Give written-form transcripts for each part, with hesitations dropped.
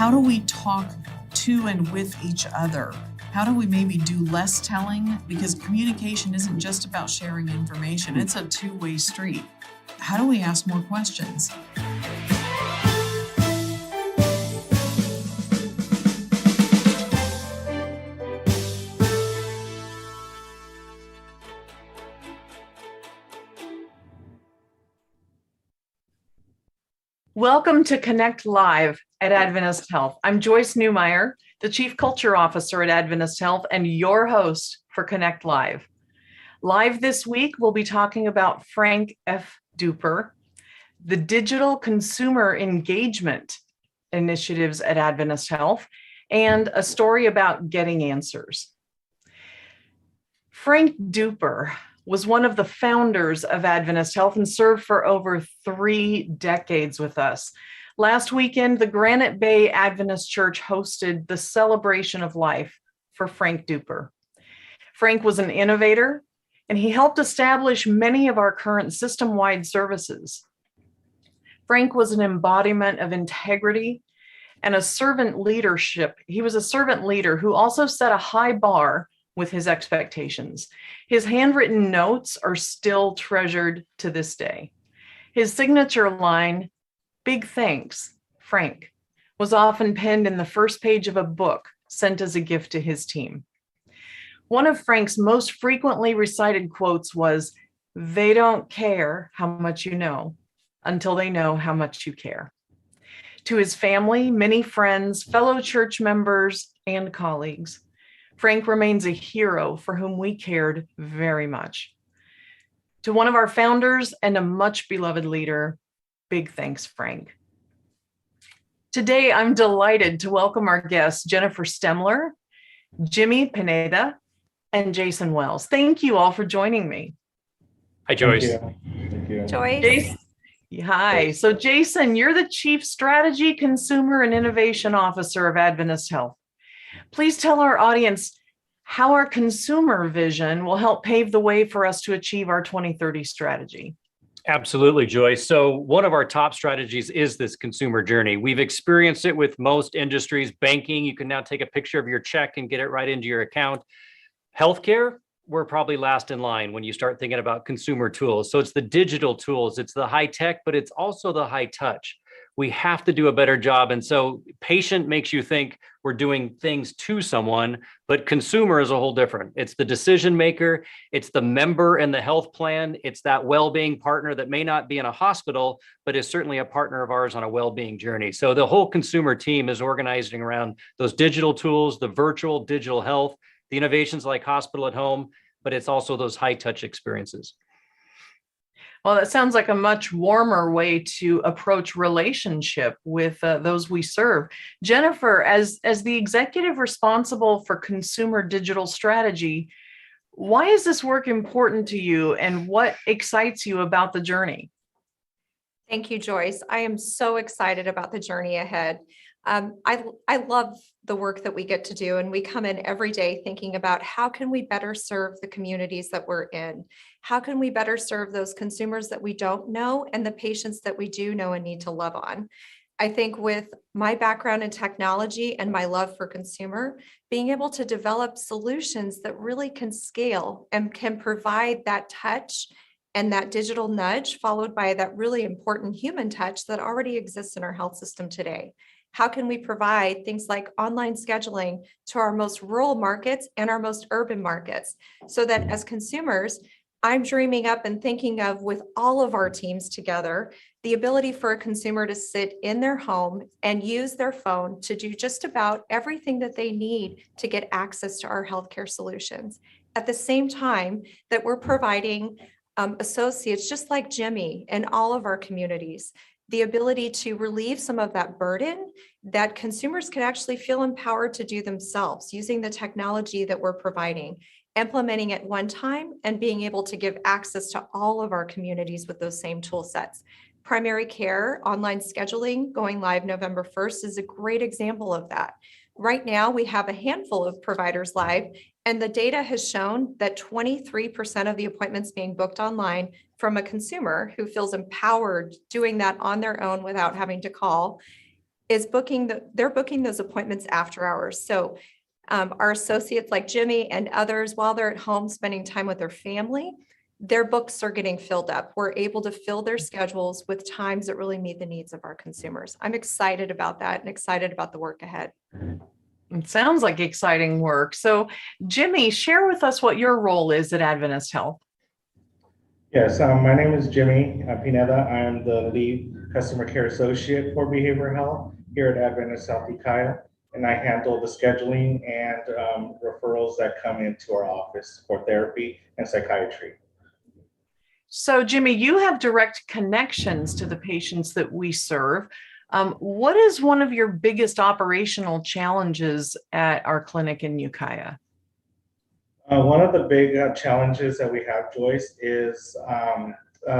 how do we talk to and with each other? How do we maybe do less telling? Because communication isn't just about sharing information, it's a two-way street. How do we ask more questions? Welcome to Connect Live at Adventist Health. I'm Joyce Newmyer, the Chief Culture Officer at Adventist Health and your host for Connect Live. Live this week, we'll be talking about Frank F. Duper, the digital consumer engagement initiatives at Adventist Health, and a story about getting answers. Frank Duper was one of the founders of Adventist Health and served for over 3 decades with us. Last weekend, the Granite Bay Adventist Church hosted the celebration of life for Frank Duper. Frank was an innovator, and he helped establish many of our current system-wide services. Frank was an embodiment of integrity and a servant leadership. He was a servant leader who also set a high bar with his expectations. His handwritten notes are still treasured to this day. His signature line, "Big thanks, Frank," was often penned in the first page of a book sent as a gift to his team. One of Frank's most frequently recited quotes was, "They don't care how much you know until they know how much you care." To his family, many friends, fellow church members, and colleagues, Frank remains a hero for whom we cared very much. To one of our founders and a much beloved leader, big thanks, Frank. Today, I'm delighted to welcome our guests, Jennifer Stemmler, Jimmy Pineda, and Jason Wells. Thank you all for joining me. Hi, Joyce. Thank you. Joyce. Hi. So Jason, you're the Chief Strategy, Consumer, and Innovation Officer of Adventist Health. Please tell our audience how our consumer vision will help pave the way for us to achieve our 2030 strategy. Absolutely, Joyce. So one of our top strategies is this consumer journey. We've experienced it with most industries. Banking, you can now take a picture of your check and get it right into your account. Healthcare, we're probably last in line when you start thinking about consumer tools. So it's the digital tools, it's the high tech, but it's also the high touch. We have to do a better job. And so patient makes you think we're doing things to someone, but consumer is a whole different. It's the decision maker, it's the member in the health plan, it's that well-being partner that may not be in a hospital, but is certainly a partner of ours on a well-being journey. So the whole consumer team is organizing around those digital tools, the virtual digital health, the innovations like hospital at home, but it's also those high touch experiences. Well, that sounds like a much warmer way to approach relationship with those we serve. Jennifer, as the executive responsible for consumer digital strategy, why is this work important to you and what excites you about the journey? Thank you, Joyce. I am so excited about the journey ahead. I love the work that we get to do, and we come in every day thinking about how can we better serve the communities that we're in? How can we better serve those consumers that we don't know and the patients that we do know and need to love on? I think with my background in technology and my love for consumer, being able to develop solutions that really can scale and can provide that touch and that digital nudge followed by that really important human touch that already exists in our health system today. How can we provide things like online scheduling to our most rural markets and our most urban markets so that as consumers, I'm dreaming up and thinking of with all of our teams together, the ability for a consumer to sit in their home and use their phone to do just about everything that they need to get access to our healthcare solutions. At the same time that we're providing associates just like Jimmy in all of our communities, the ability to relieve some of that burden that consumers can actually feel empowered to do themselves using the technology that we're providing, implementing it one time and being able to give access to all of our communities with those same tool sets. Primary care online scheduling going live November 1st is a great example of that. Right now, we have a handful of providers live, and the data has shown that 23% of the appointments being booked online from a consumer who feels empowered doing that on their own without having to call is they're booking those appointments after hours. So our associates like Jimmy and others, while they're at home spending time with their family, their books are getting filled up. We're able to fill their schedules with times that really meet the needs of our consumers. I'm excited about that and excited about the work ahead. It sounds like exciting work. So, Jimmy, share with us what your role is at Adventist Health. Yes, my name is Jimmy Pineda. I am the lead customer care associate for behavioral health here at Adventist Health Ukiah, and I handle the scheduling and referrals that come into our office for therapy and psychiatry. So, Jimmy, you have direct connections to the patients that we serve. What is one of your biggest operational challenges at our clinic in Ukiah? One of the big challenges that we have, Joyce, is a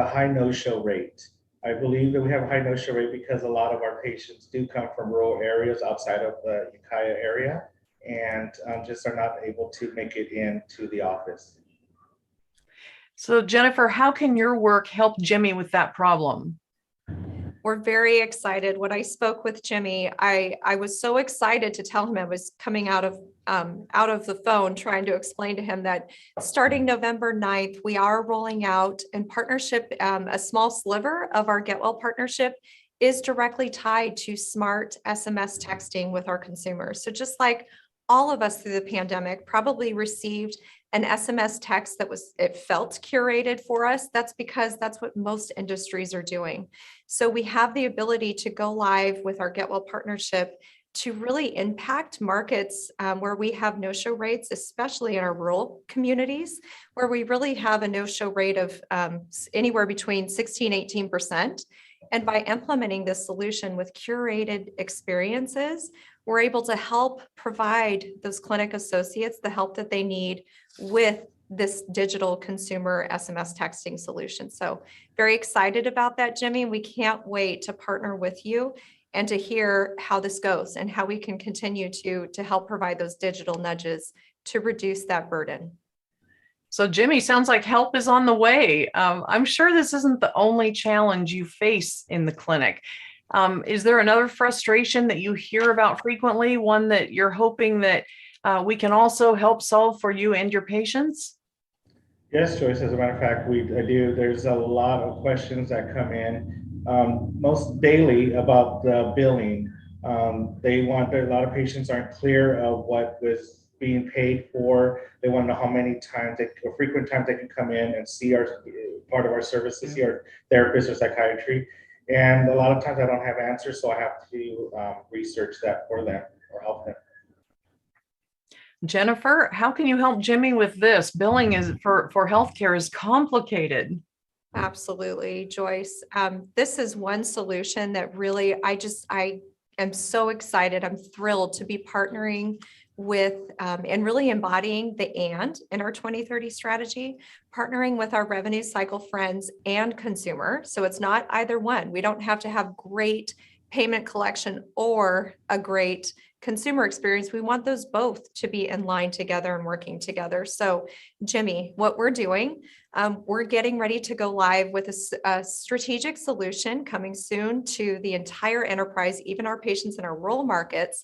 high no-show rate. I believe that we have a high no-show rate because a lot of our patients do come from rural areas outside of the Ukiah area and just are not able to make it into the office. So, Jennifer, how can your work help Jimmy with that problem? We're very excited. When I spoke with Jimmy, I was so excited to tell him I was coming out of the phone, trying to explain to him that starting November 9th, we are rolling out in partnership, a small sliver of our Get Well partnership is directly tied to smart SMS texting with our consumers. So just like all of us through the pandemic probably received an SMS text it felt curated for us. That's because that's what most industries are doing. So we have the ability to go live with our Get Well partnership to really impact markets where we have no-show rates, especially in our rural communities, where we really have a no-show rate of anywhere between 16-18%. And by implementing this solution with curated experiences, we're able to help provide those clinic associates the help that they need with this digital consumer SMS texting solution. So very excited about that, Jimmy. We can't wait to partner with you and to hear how this goes and how we can continue to help provide those digital nudges to reduce that burden. So, Jimmy, sounds like help is on the way. I'm sure this isn't the only challenge you face in the clinic. Is there another frustration that you hear about frequently, one that you're hoping that we can also help solve for you and your patients? Yes, Joyce, as a matter of fact, I do. There's a lot of questions that come in most daily about the billing. A lot of patients aren't clear of what was being paid for. They want to know how many times or frequent times they can come in and see part of our services, see our therapist or psychiatry. And a lot of times I don't have answers, so I have to research that for them or help them. Jennifer, how can you help Jimmy with this? Billing for healthcare is complicated. Absolutely, Joyce. This is one solution that really, I am so excited. I'm thrilled to be partnering with and really embodying the and in our 2030 strategy, partnering with our revenue cycle friends and consumer. So it's not either one. We don't have to have great payment collection or a great consumer experience. We want those both to be in line together and working together. So Jimmy, what we're doing, we're getting ready to go live with a strategic solution coming soon to the entire enterprise, even our patients in our rural markets,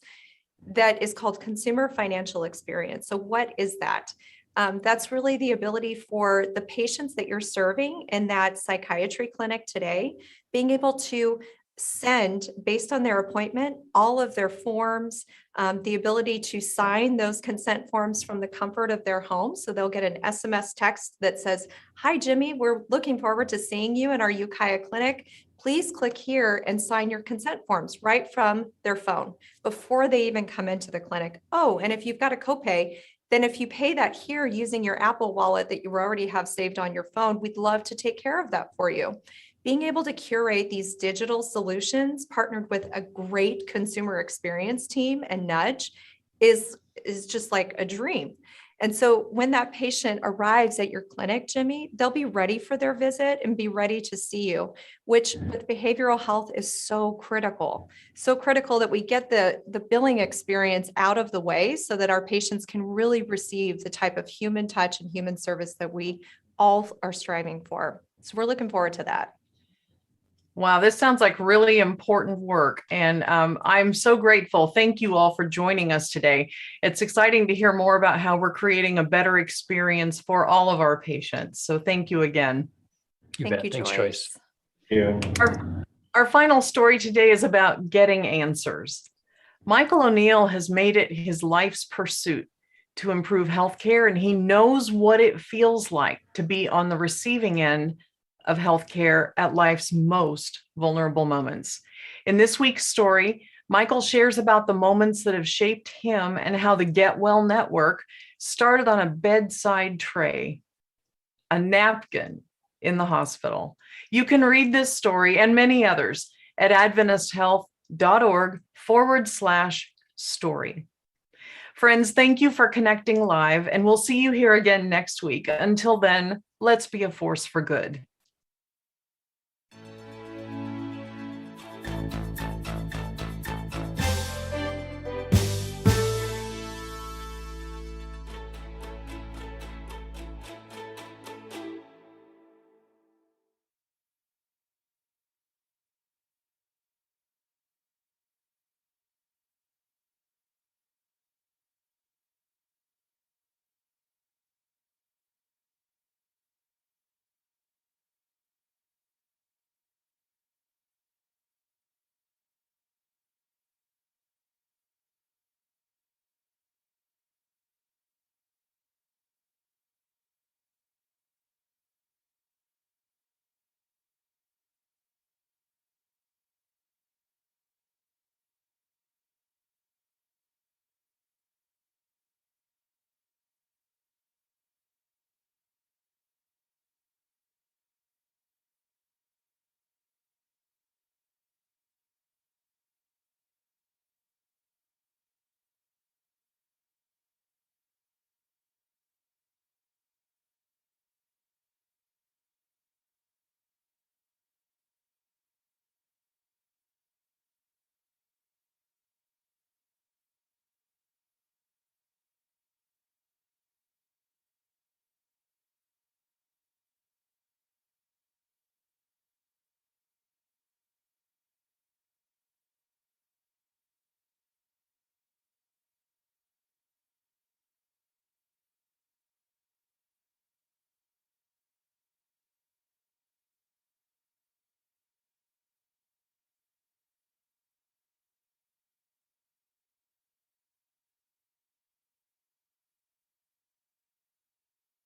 that is called Consumer Financial Experience. So what is that? That's really the ability for the patients that you're serving in that psychiatry clinic today, being able to send, based on their appointment, all of their forms, the ability to sign those consent forms from the comfort of their home. So they'll get an SMS text that says, "Hi, Jimmy, we're looking forward to seeing you in our Ukiah clinic. Please click here and sign your consent forms," right from their phone before they even come into the clinic. Oh, and if you've got a copay, then if you pay that here using your Apple Wallet that you already have saved on your phone, we'd love to take care of that for you. Being able to curate these digital solutions partnered with a great consumer experience team and nudge is just like a dream. And so when that patient arrives at your clinic, Jimmy, they'll be ready for their visit and be ready to see you, which with behavioral health is so critical that we get the billing experience out of the way so that our patients can really receive the type of human touch and human service that we all are striving for. So we're looking forward to that. Wow, this sounds like really important work. And I'm so grateful. Thank you all for joining us today. It's exciting to hear more about how we're creating a better experience for all of our patients. So thank you again. You Thank bet. you, Thanks, Joyce. You. Our final story today is about getting answers. Michael O'Neill has made it his life's pursuit to improve healthcare, and he knows what it feels like to be on the receiving end of healthcare at life's most vulnerable moments. In this week's story, Michael shares about the moments that have shaped him and how the Get Well Network started on a bedside tray, a napkin in the hospital. You can read this story and many others at adventisthealth.org/story. Friends, thank you for connecting live, and we'll see you here again next week. Until then, let's be a force for good.